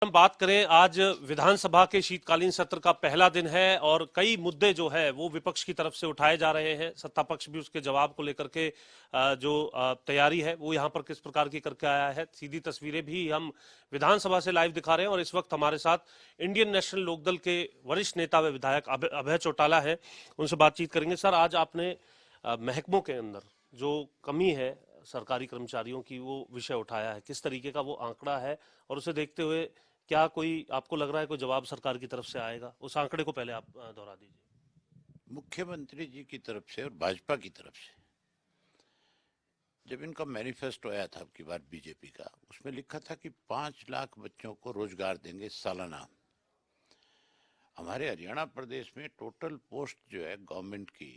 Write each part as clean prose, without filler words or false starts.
हम बात करें, आज विधानसभा के शीतकालीन सत्र का पहला दिन है और कई मुद्दे जो है वो विपक्ष की तरफ से उठाए जा रहे हैं। सत्ता पक्ष भी उसके जवाब को लेकर के जो तैयारी है वो यहाँ पर किस प्रकार की करके आया है, सीधी तस्वीरें भी हम विधानसभा से लाइव दिखा रहे हैं। और इस वक्त हमारे साथ इंडियन नेशनल लोकदल के वरिष्ठ नेता व विधायक अभय चौटाला है, उनसे बातचीत करेंगे। सर, आज आपने महकमों के अंदर जो कमी है सरकारी कर्मचारियों की, वो विषय उठाया है। किस तरीके का वो आंकड़ा है और उसे देखते हुए क्या कोई आपको लग रहा है कोई जवाब सरकार की तरफ से आएगा? उस आंकड़े को पहले आप दोहरा दीजिए। मुख्यमंत्री जी की तरफ से और भाजपा की तरफ से जब इनका मैनिफेस्टो आया था अब की बार बीजेपी का, उसमें लिखा था कि 5 लाख बच्चों को रोजगार देंगे सालाना। हमारे हरियाणा प्रदेश में टोटल पोस्ट जो है गवर्नमेंट की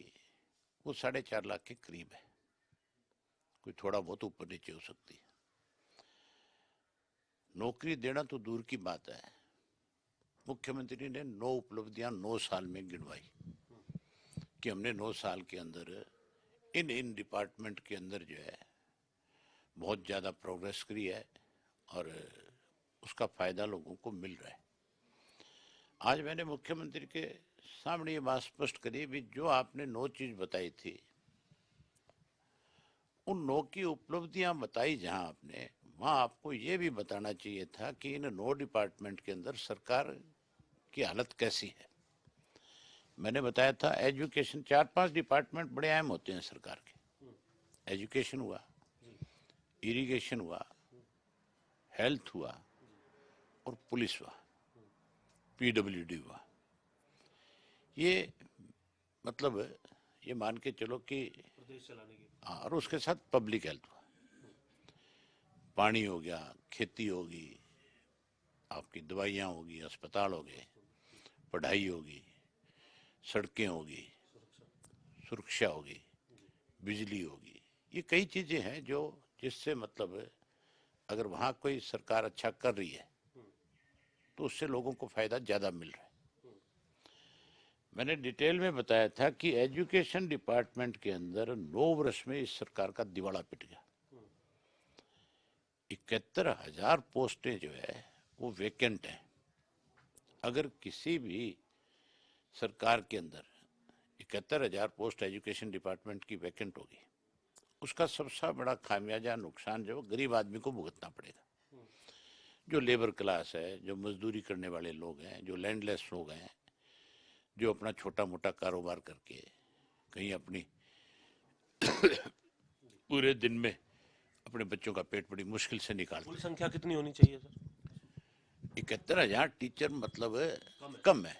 वो 4.5 लाख के करीब है, कोई थोड़ा बहुत ऊपर नीचे हो सकती है। नौकरी देना तो दूर की बात है, मुख्यमंत्री ने 9 उपलब्धियां 9 साल में गिनवाई कि हमने 9 साल के अंदर इन डिपार्टमेंट के अंदर जो है बहुत ज़्यादा प्रोग्रेस करी है और उसका फायदा लोगों को मिल रहा है। आज मैंने मुख्यमंत्री के सामने ये बात स्पष्ट करी भी, जो आपने 9 चीज बताई थी उन 9 की उपलब्धियां बताई जहां आपने, वहां आपको ये भी बताना चाहिए था कि इन 9 डिपार्टमेंट के अंदर सरकार की हालत कैसी है। मैंने बताया था एजुकेशन, 4-5 डिपार्टमेंट बड़े अहम होते हैं सरकार के। एजुकेशन हुआ, इरिगेशन हुआ, हेल्थ हुआ और पुलिस हुआ, पीडब्ल्यूडी हुआ। ये मतलब ये मान के चलो कि प्रदेश चलाने की। और उसके साथ पब्लिक हेल्थ हुआ, पानी हो गया, खेती होगी, आपकी दवाइयाँ होगी, अस्पताल हो गए, पढ़ाई होगी, सड़कें होगी, सुरक्षा होगी, बिजली होगी। ये कई चीजें हैं जो जिससे मतलब अगर वहाँ कोई सरकार अच्छा कर रही है तो उससे लोगों को फायदा ज्यादा मिल रहा है। मैंने डिटेल में बताया था कि एजुकेशन डिपार्टमेंट के अंदर 9 वर्ष में इस सरकार का दिवाला पिट गया। 71,000 पोस्टें जो है वो वेकेंट हैं। अगर किसी भी सरकार के अंदर 71,000 पोस्ट एजुकेशन डिपार्टमेंट की वैकेंट होगी, उसका सबसे बड़ा खामियाजा नुकसान जो गरीब आदमी को भुगतना पड़ेगा। जो लेबर क्लास है, जो मजदूरी करने वाले लोग हैं, जो लैंडलेस लोग हैं, जो अपना छोटा मोटा कारोबार करके कहीं अपनी पूरे दिन में अपने बच्चों का पेट बड़ी मुश्किल से निकालते कुल हैं। संख्या कितनी होनी चाहिए सर? 71,000 टीचर मतलब कम है।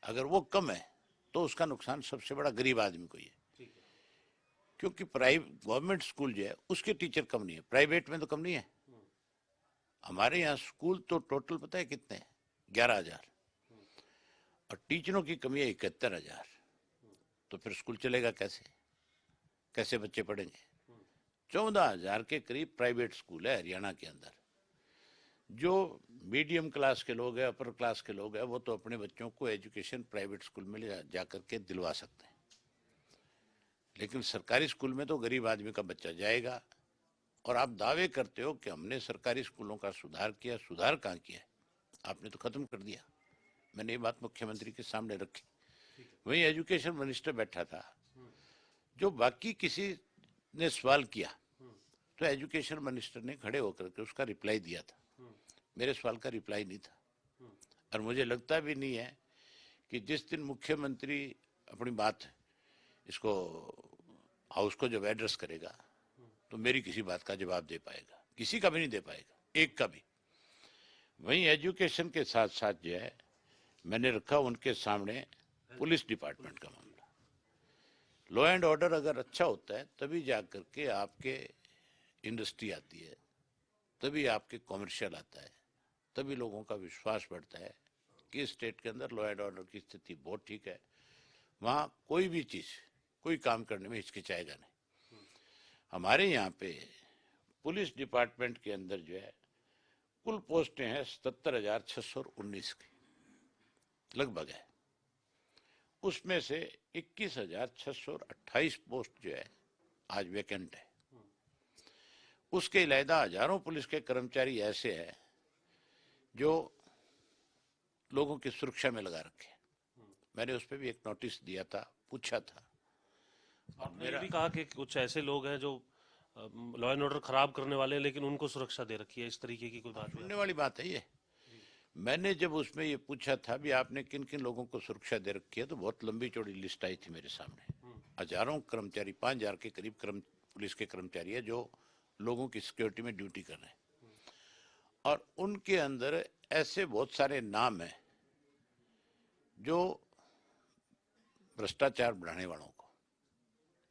अगर वो कम है तो उसका नुकसान सबसे बड़ा गरीब आदमी को ही है, क्योंकि प्राइवेट गवर्नमेंट स्कूल जो है उसके टीचर कम नहीं है, प्राइवेट में तो कम नहीं है। हमारे यहाँ स्कूल तो टोटल पता है कितने हैं? 11,000 और टीचरों की कमी है 71,000। तो फिर स्कूल चलेगा कैसे? कैसे बच्चे पढ़ेंगे? 14,000 के करीब प्राइवेट स्कूल है हरियाणा के अंदर। जो मीडियम क्लास के लोग हैं, अपर क्लास के लोग हैं, वो तो अपने बच्चों को एजुकेशन प्राइवेट स्कूल में जा करके दिलवा सकते हैं, लेकिन सरकारी स्कूल में तो गरीब आदमी का बच्चा जाएगा। और आप दावे करते हो कि हमने सरकारी स्कूलों का सुधार किया। सुधार कहाँ किया? आपने तो खत्म कर दिया। मैंने ये बात मुख्यमंत्री के सामने रखी। वहीं एजुकेशन मिनिस्टर बैठा था, जो बाकी किसी ने सवाल किया तो एजुकेशन मिनिस्टर ने खड़े होकर के उसका रिप्लाई दिया था। मेरे सवाल का रिप्लाई नहीं था। और मुझे लगता भी नहीं है कि जिस दिन मुख्यमंत्री अपनी बात इसको हाउस को जब एड्रेस करेगा तो मेरी किसी बात का जवाब दे पाएगा, किसी का भी नहीं दे पाएगा, एक का भी। वहीं एजुकेशन के साथ साथ जो है मैंने रखा उनके सामने पुलिस डिपार्टमेंट का मामला। लॉ एंड ऑर्डर अगर अच्छा होता है तभी जा करके आपके इंडस्ट्री आती है, तभी आपके कॉमर्शियल आता है, तभी लोगों का विश्वास बढ़ता है कि स्टेट के अंदर लॉ एंड ऑर्डर की स्थिति बहुत ठीक है। वहाँ कोई भी चीज, कोई काम करने में हिचकिचाएगा नहीं। हमारे यहाँ पे पुलिस डिपार्टमेंट के अंदर जो है कुल पोस्टें हैं 77,619 की लगभग है। उसमें से 21,628 पोस्ट जो है आज वैकेंट है। उसके अलावा हजारों पुलिस के कर्मचारी ऐसे हैं जो लोगों की सुरक्षा में लगा रखे। मैंने उस पर भी एक नोटिस दिया था, पूछा था। और आपने ये भी कहा कि कुछ ऐसे लोग हैं जो लॉ एंड ऑर्डर खराब करने वाले हैं, लेकिन उनको सुरक्षा दे रखी है, इस तरीके की कोई बात भी सुनने वाली बात है ये। मैंने जब उसमें ये पूछा था भी आपने किन किन लोगों को सुरक्षा दे रखी है, तो बहुत लंबी चौड़ी लिस्ट आई थी मेरे सामने। हजारों कर्मचारी, 5,000 के करीब पुलिस के कर्मचारी है जो लोगों की सिक्योरिटी में ड्यूटी कर रहे हैं, और उनके अंदर ऐसे बहुत सारे नाम हैं जो भ्रष्टाचार बढ़ाने वालों को,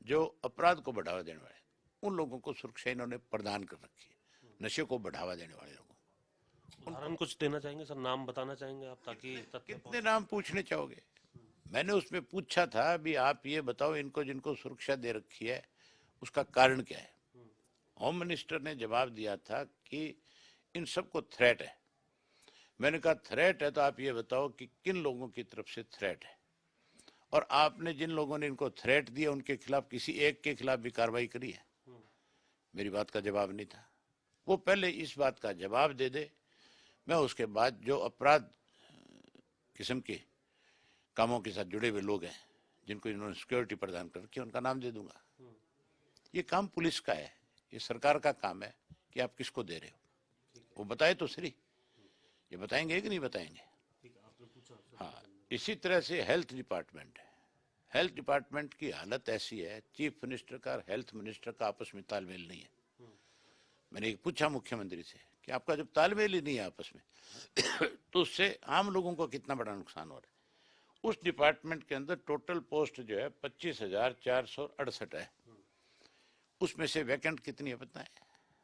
जो अपराध को बढ़ावा देने वाले, उन लोगों को सुरक्षा इन्होंने प्रदान कर रखी है। नशे को बढ़ावा देने वाले लोगों को उदाहरण कुछ देना चाहेंगे सर, नाम बताना चाहेंगे आप, ताकि तथ्य कितने नाम पूछने चाहोगे? मैंने उसमें पूछा था भी आप ये बताओ इनको जिनको सुरक्षा दे रखी है उसका कारण क्या है। होम मिनिस्टर ने जवाब दिया था कि इन सबको थ्रेट है। मैंने कहा थ्रेट है तो आप ये बताओ कि किन लोगों की तरफ से थ्रेट है, और आपने जिन लोगों ने इनको थ्रेट दिया उनके खिलाफ किसी एक के खिलाफ भी कार्रवाई करी है? मेरी बात का जवाब नहीं था। वो पहले इस बात का जवाब दे दे, मैं उसके बाद जो अपराध किस्म के कामों के साथ जुड़े हुए लोग हैं जिनको इन्होंने सिक्योरिटी प्रदान कर रखी है उनका नाम दे दूंगा। ये काम पुलिस का है, ये सरकार का काम है कि आप किसको दे रहे हो, वो बताए तो सही। ये बताएंगे कि नहीं बताएंगे? हाँ, इसी तरह से हेल्थ डिपार्टमेंट है। हेल्थ डिपार्टमेंट की हालत ऐसी है, चीफ मिनिस्टर का और हेल्थ मिनिस्टर का आपस में तालमेल नहीं है। मैंने एक पूछा मुख्यमंत्री से कि आपका जब तालमेल ही नहीं है आपस में तो उससे आम लोगों को कितना बड़ा नुकसान हो रहा है। उस डिपार्टमेंट के अंदर टोटल पोस्ट जो है 25,468 है। उसमें से वैकेंट कितनी है पता है?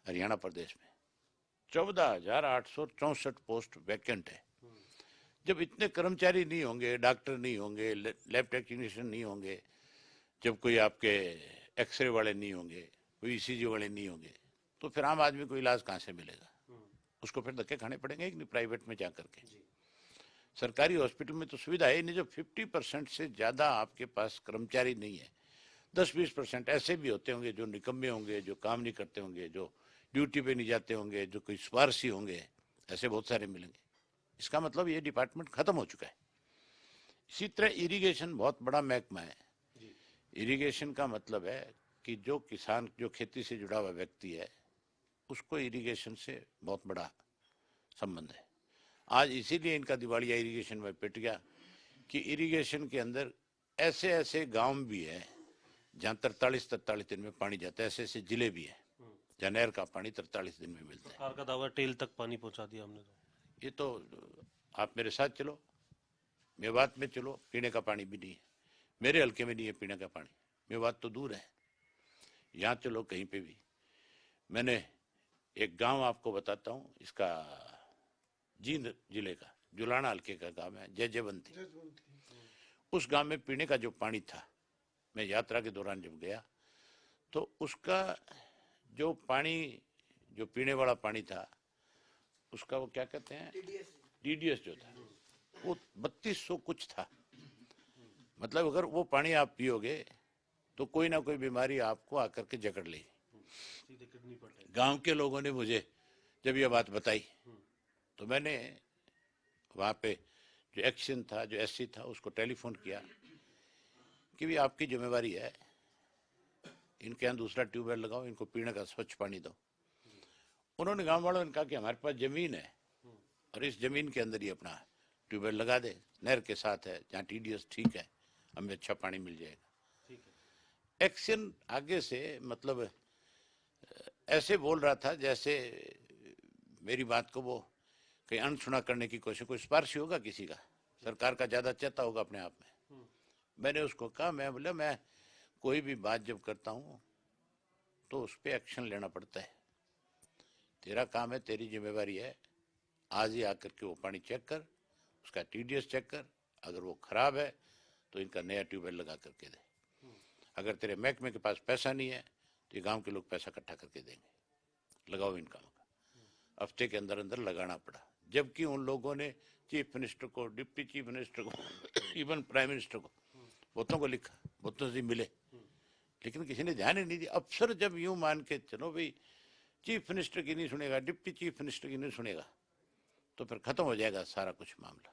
हरियाणा प्रदेश में 14,864 पोस्ट वैकेंट है। जब इतने कर्मचारी नहीं होंगे, डॉक्टर नहीं होंगे, लैब टेक्नीशियन नहीं होंगे, जब कोई आपके एक्सरे वाले नहीं होंगे, कोई ईसीजी वाले नहीं होंगे, तो फिर आम आदमी को इलाज कहाँ से मिलेगा? उसको फिर धक्के खाने पड़ेंगे कि नहीं प्राइवेट में जा करके। सरकारी हॉस्पिटल में तो सुविधा है नहीं। जब 50% से ज्यादा आपके पास कर्मचारी नहीं है, 10-20% ऐसे भी होते होंगे जो निकम्मे होंगे, जो काम नहीं करते होंगे, जो ड्यूटी पे नहीं जाते होंगे, जो कोई सिफारसी होंगे, ऐसे बहुत सारे मिलेंगे। इसका मतलब ये डिपार्टमेंट खत्म हो चुका है। इसी तरह इरिगेशन बहुत बड़ा महकमा है। इरिगेशन का मतलब है कि जो किसान, जो खेती से जुड़ा हुआ व्यक्ति है, उसको इरिगेशन से बहुत बड़ा संबंध है। आज इसीलिए इनका दिवालिया इरिगेशन में पिट गया कि इरिगेशन के अंदर ऐसे ऐसे गांव भी है जहाँ 43 दिन में पानी जाता है, ऐसे ऐसे जिले भी है जहाँ नहर का पानी 43 दिन में मिलता है। सरकार का दावा टेल तक पानी पहुंचा दिया हमने तो। ये तो आप मेरे साथ चलो, मेवात में चलो, पीने का पानी भी नहीं है। मेरे हल्के में नहीं है पीने का पानी, मेवात तो दूर है। यहाँ चलो कहीं पे भी। मैंने एक गांव आपको बताता हूँ, इसका जींद जिले का जुलाना हल्के का गांव है जयजयवंती। उस गांव में पीने का जो पानी था, मैं यात्रा के दौरान जब गया तो उसका जो पानी, जो पीने वाला पानी था, उसका वो क्या कहते हैं, डीडीएस जो था, वो 3200 कुछ था। मतलब अगर वो पानी आप पियोगे तो कोई ना कोई बीमारी आपको आकर के जकड़ लेगी। गांव के लोगों ने मुझे जब ये बात बताई तो मैंने वहाँ पे जो एक्शन था, जो एससी था, उसको टेलीफोन किया कि भी आपकी जिम्मेवारी है, इनके यहाँ दूसरा ट्यूबवेल लगाओ, इनको पीने का स्वच्छ पानी दो। उन्होंने गांव वालों ने कहा कि हमारे पास जमीन है और इस जमीन के अंदर ही अपना ट्यूबवेल लगा दे, नहर के साथ है, जहाँ टीडीएस ठीक है, हमें अच्छा पानी मिल जाएगा। एक्शन आगे से मतलब ऐसे बोल रहा था जैसे मेरी बात को वो कहीं अनसुना करने की कोशिश, कोई सिफारिशी होगा किसी का, सरकार का ज्यादा चेता होगा अपने आप में। मैंने उसको कहा, मैं बोला मैं कोई भी बात जब करता हूँ तो उस पर एक्शन लेना पड़ता है। तेरा काम है, तेरी जिम्मेवारी है, आज ही आकर के वो पानी चेक कर, उसका टीडीएस चेक कर, अगर वो खराब है तो इनका नया ट्यूबवेल लगा करके दे। अगर तेरे महकमे के पास पैसा नहीं है तो ये गांव के लोग पैसा इकट्ठा करके देंगे, लगाओ इन कामों का। हफ्ते के अंदर अंदर लगाना पड़ा, जबकि उन लोगों ने चीफ मिनिस्टर को, डिप्टी चीफ मिनिस्टर को, इवन प्राइम मिनिस्टर को, बहुतों को लिखा, बहुतों से मिले, लेकिन किसी ने ध्यान ही नहीं दिया। अफसर जब यूं मान के चलो भाई चीफ मिनिस्टर की नहीं सुनेगा, डिप्टी चीफ मिनिस्टर की नहीं सुनेगा, तो फिर खत्म हो जाएगा सारा कुछ मामला।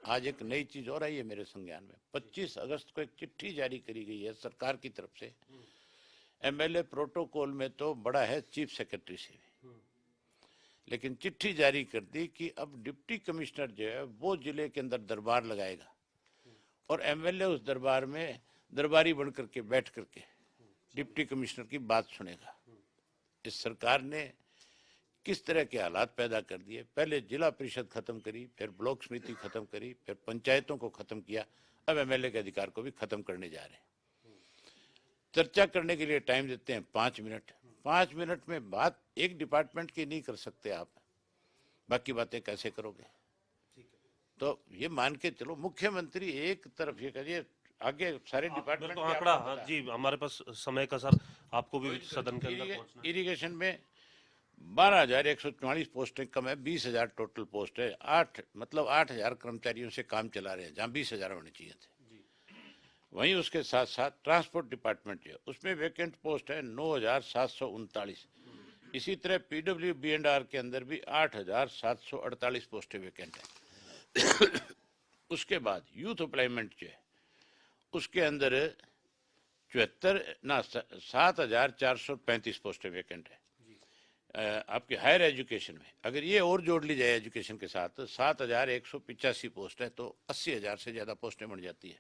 आज एक नई चीज और आई है मेरे संज्ञान में। 25 अगस्त को एक चिट्ठी जारी करी गई है सरकार की तरफ से। एमएलए प्रोटोकॉल में तो बड़ा है चीफ सेक्रेटरी से भी, लेकिन चिट्ठी जारी कर दी कि अब डिप्टी कमिश्नर जो है वो जिले के अंदर दरबार लगाएगा और एमएलए उस दरबार में दरबारी बन करके बैठ करके डिप्टी कमिश्नर की बात सुनेगा। इस सरकार ने किस तरह के हालात पैदा कर दिए। पहले जिला परिषद खत्म करी, फिर ब्लॉक समिति खत्म करी, फिर पंचायतों को खत्म किया, अब एमएलए के अधिकार को भी खत्म करने जा रहे हैं। चर्चा करने के लिए टाइम देते हैं 5 मिनट। 5 मिनट में बात एक डिपार्टमेंट की नहीं कर सकते आप, बाकी बातें कैसे करोगे? तो ये मान के चलो मुख्यमंत्री एक तरफ ये करिए, आगे सारे डिपार्टमेंट तो आंकड़ा, हाँ जी, हमारे पास समय का सर, आपको भी सदन के अंदर पहुंचना है। इरिगेशन में 12,144 पोस्टें कम है, 20,000 टोटल पोस्ट है। 8,000 कर्मचारियों से काम चला रहे हैं जहाँ 20,000 होने चाहिए थे। वहीं उसके साथ साथ ट्रांसपोर्ट डिपार्टमेंट है, उसमें वैकेंट पोस्ट है 9,739। इसी तरह पीडब्ल्यू B&R के अंदर भी 8,748 पोस्टें वैकेंट है। उसके बाद यूथ एम्प्लॉयमेंट जो है उसके अंदर 7,435 पोस्टें वैकेंट है। आपके हायर एजुकेशन में अगर ये और जोड़ ली जाए एजुकेशन के साथ 7,185 पोस्ट है, तो 80,000 से ज्यादा पोस्टें बन जाती है।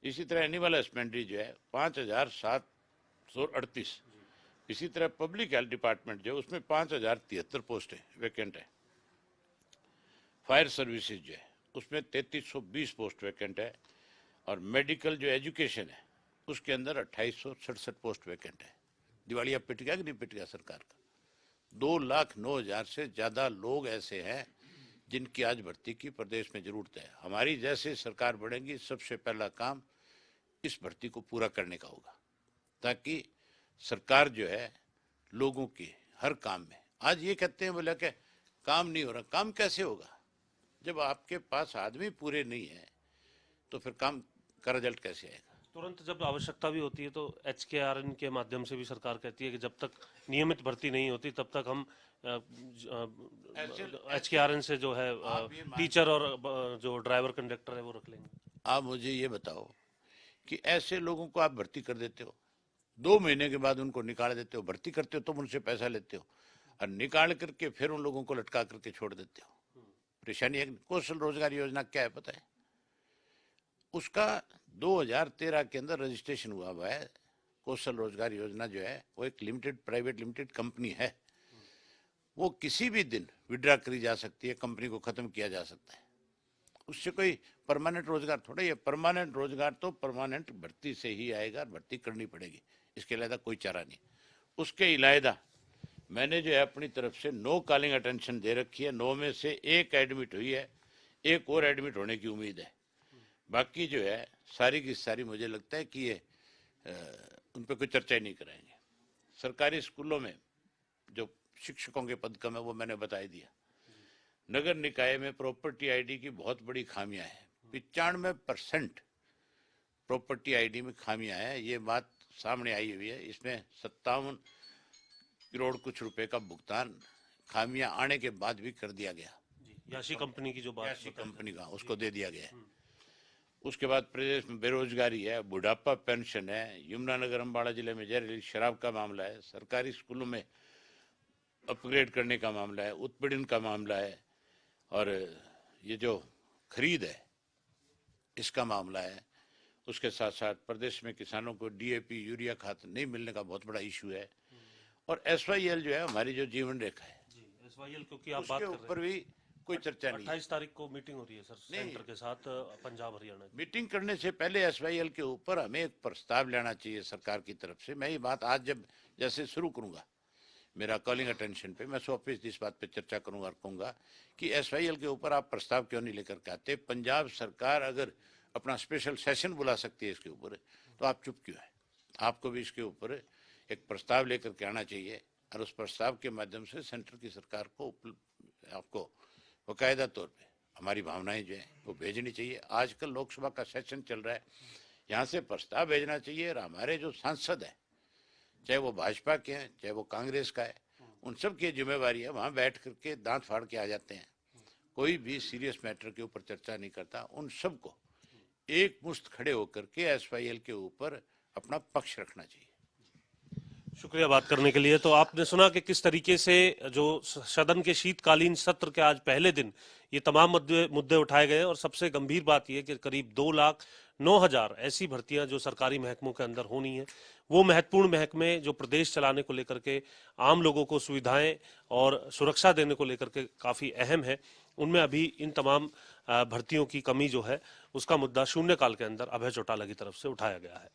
इसी तरह एनिमल हस्बेंड्री जो है 5,738। इसी तरह पब्लिक हेल्थ डिपार्टमेंट जो है उसमें 5,073 पोस्टें वैकेंट है। फायर सर्विसेज जो है उसमें 3,320 पोस्ट वैकेंट है। और मेडिकल जो एजुकेशन है उसके अंदर 2,867 पोस्ट वैकेंट है। दिवालिया पिट गया कि नहीं पिट गया सरकार का? 2,09,000 से ज्यादा लोग ऐसे हैं जिनकी आज भर्ती की प्रदेश में जरूरत है। हमारी जैसे सरकार बढ़ेगी, सबसे पहला काम इस भर्ती को पूरा करने का होगा, ताकि सरकार जो है लोगों के हर काम में, आज ये कहते हैं बोला कि काम नहीं हो रहा, काम कैसे होगा जब आपके पास आदमी पूरे नहीं है, तो फिर काम का रिजल्ट कैसे आएगा? तुरंत जब आवश्यकता भी होती है तो HKRN के माध्यम से भी सरकार कहती है कि जब तक नियमित भर्ती नहीं होती तब तक हम HKRN से जो है टीचर और जो ड्राइवर कंडक्टर है वो रख लेंगे। आप मुझे ये बताओ कि ऐसे लोगों को आप भर्ती कर देते हो, 2 महीने के बाद उनको निकाल देते हो। भर्ती करते हो तुम उनसे पैसा लेते हो और निकाल करके फिर उन लोगों को लटका करके छोड़ देते हो। परेशानी है। कौशल रोजगार योजना क्या है पता है? उसका 2013 के अंदर रजिस्ट्रेशन हुआ है। कौशल रोजगार योजना जो है वो एक प्राइवेट लिमिटेड कंपनी है। वो किसी भी दिन विड्रा करी जा सकती है, कंपनी को खत्म किया जा सकता है। उससे कोई परमानेंट रोजगार थोड़ा ही है। परमानेंट रोजगार तो परमानेंट भर्ती से ही आएगा, भर्ती करनी पड़ेगी, इसके अलावा कोई चारा नहीं। उसके अलावा मैंने जो है अपनी तरफ से 9 कॉलिंग अटेंशन दे रखी है। 9 में से 1 एडमिट हुई है, 1 और एडमिट होने की उम्मीद है। बाकी जो है सारी की सारी मुझे लगता है कि ये उन पर कोई चर्चा ही नहीं कराएंगे। सरकारी स्कूलों में जो शिक्षकों के पद कम है वो मैंने बता दिया। नगर निकाय में प्रॉपर्टी आईडी की बहुत बड़ी खामियां हैं। 95% प्रॉपर्टी आईडी में खामियां हैं, ये बात सामने आई हुई है। इसमें 57 करोड़ कुछ रुपए का भुगतान खामियां आने के बाद भी कर दिया गया। याशी कंपनी की जो बात, याशी कंपनी का उसको दे दिया गया है। उसके बाद प्रदेश में बेरोजगारी है, बुढ़ापा पेंशन है, यमुनानगर अम्बाड़ा जिले में जहरीली शराब का मामला है, सरकारी स्कूलों में अपग्रेड करने का मामला है, उत्पीड़न का मामला है, और ये जो खरीद है इसका मामला है। उसके साथ साथ प्रदेश में किसानों को DAP यूरिया खाद नहीं मिलने का बहुत बड़ा इशू है। और SYL जो है हमारी जो जीवन रेखा है, SYL क्योंकि आप बात कर रहे हैं, ऊपर भी कोई चर्चा नहीं। 28 तारीख को मीटिंग हो रही है सर सेंटर के साथ पंजाब हरियाणा की। मीटिंग करने से पहले SYL के ऊपर हमें एक प्रस्ताव लेना चाहिए सरकार की तरफ से। मैं ये बात आज जब जैसे शुरू करूंगा मेरा कॉलिंग अटेंशन पे, मैं 100% इस बात पे चर्चा करूंगा और कहूंगा कि SYL के ऊपर आप प्रस्ताव क्यों नहीं लेकर के आते? पंजाब सरकार अगर अपना स्पेशल सेशन बुला सकती है इसके ऊपर, तो आप चुप क्यों है? आपको भी इसके ऊपर एक प्रस्ताव लेकर के आना चाहिए और उस प्रस्ताव के माध्यम से सेंटर की सरकार को आपको बाकायदा तौर पे हमारी भावनाएं जो है वो भेजनी चाहिए। आजकल लोकसभा का सेशन चल रहा है, यहाँ से प्रस्ताव भेजना चाहिए। और हमारे जो सांसद है, चाहे वो भाजपा के हैं चाहे वो कांग्रेस का है, उन सब की जिम्मेवारी है, वहाँ बैठ करके दांत फाड़ के आ जाते हैं। कोई भी सीरियस मैटर के ऊपर चर्चा नहीं करता। उन सबको एक मुश्त खड़े होकर के एसवाईएल के ऊपर अपना पक्ष रखना चाहिए। शुक्रिया बात करने के लिए। तो आपने सुना कि किस तरीके से जो सदन के शीतकालीन सत्र के आज पहले दिन ये तमाम मुद्दे उठाए गए और सबसे गंभीर बात यह कि करीब 2,09,000 ऐसी भर्तियां जो सरकारी महकमों के अंदर होनी है, वो महत्वपूर्ण महकमे जो प्रदेश चलाने को लेकर के आम लोगों को सुविधाएं और सुरक्षा देने को लेकर के काफी अहम है, उनमें अभी इन तमाम भर्तियों की कमी जो है उसका मुद्दा शून्यकाल के अंदर अभय चौटाला की तरफ से उठाया गया है।